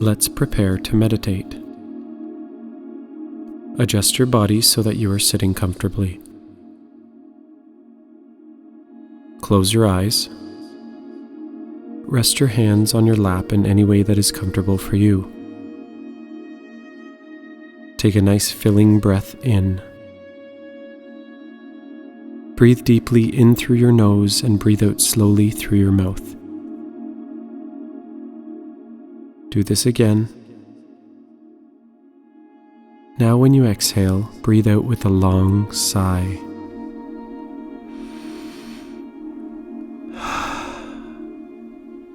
Let's prepare to meditate. Adjust your body so that you are sitting comfortably. Close your eyes. Rest your hands on your lap in any way that is comfortable for you. Take a nice filling breath in. Breathe deeply in through your nose and breathe out slowly through your mouth. Do this again. Now when you exhale, breathe out with a long sigh.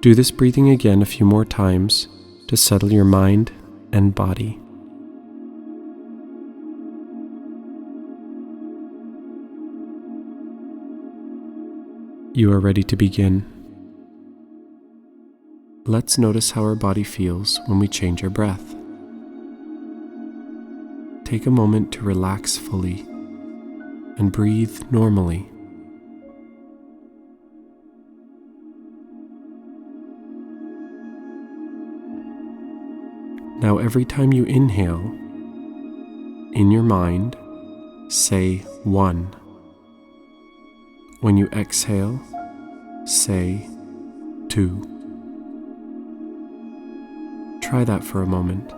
Do this breathing again a few more times to settle your mind and body. You are ready to begin. Let's notice how our body feels when we change our breath. Take a moment to relax fully and breathe normally. Now every time you inhale, in your mind, say 1. When you exhale, say 2. Try that for a moment.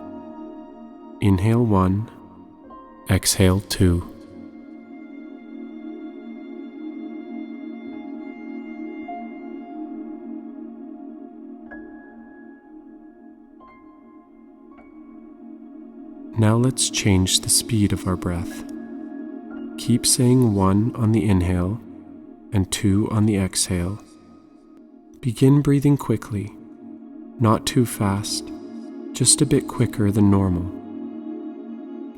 Inhale 1, exhale 2. Now let's change the speed of our breath. Keep saying 1 on the inhale and 2 on the exhale. Begin breathing quickly, not too fast, just a bit quicker than normal.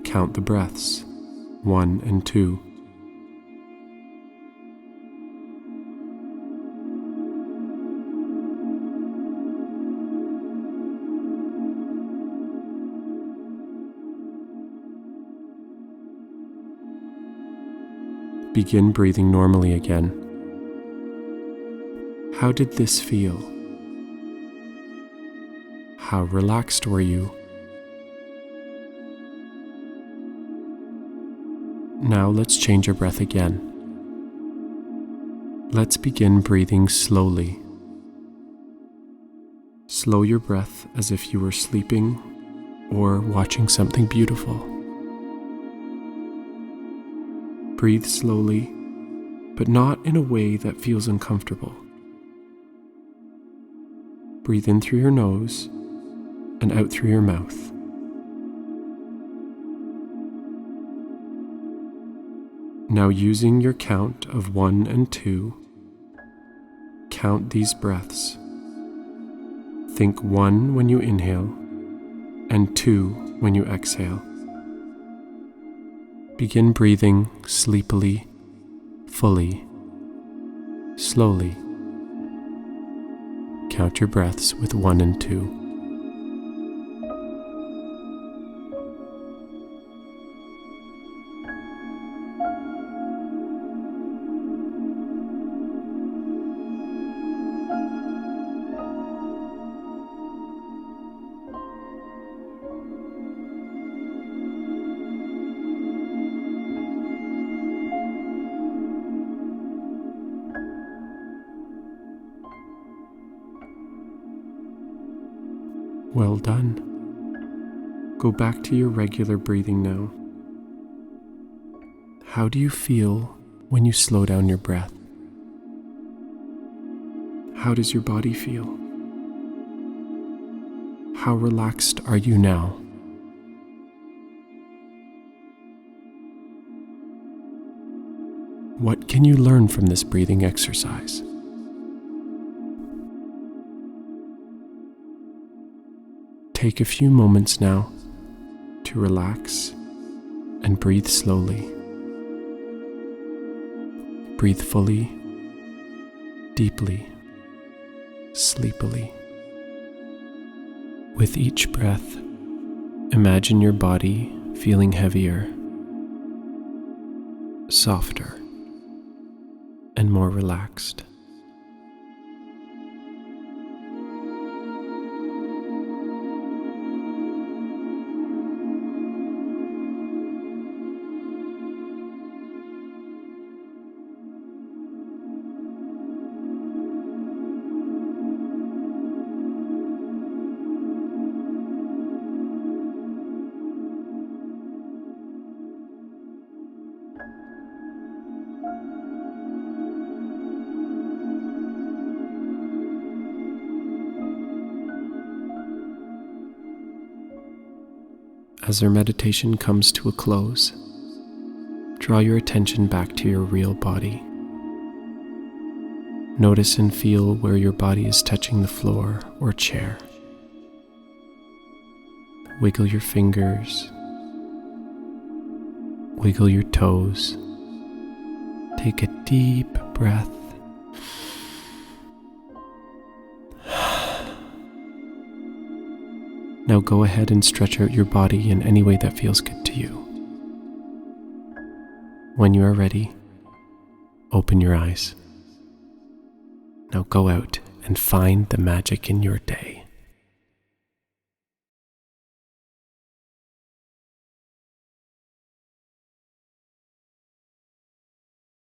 Count the breaths, 1 and 2. Begin breathing normally again. How did this feel? How relaxed were you? Now let's change our breath again. Let's begin breathing slowly. Slow your breath as if you were sleeping or watching something beautiful. Breathe slowly, but not in a way that feels uncomfortable. Breathe in through your nose and out through your mouth. Now using your count of 1 and 2, count these breaths. Think 1 when you inhale and 2 when you exhale. Begin breathing sleepily, fully, slowly. Count your breaths with 1 and 2. Well done. Go back to your regular breathing now. How do you feel when you slow down your breath? How does your body feel? How relaxed are you now? What can you learn from this breathing exercise? Take a few moments now to relax and breathe slowly. Breathe fully, deeply, sleepily. With each breath, imagine your body feeling heavier, softer, and more relaxed. As our meditation comes to a close, draw your attention back to your real body. Notice and feel where your body is touching the floor or chair. Wiggle your fingers. Wiggle your toes. Take a deep breath. Now go ahead and stretch out your body in any way that feels good to you. When you are ready, open your eyes. Now go out and find the magic in your day.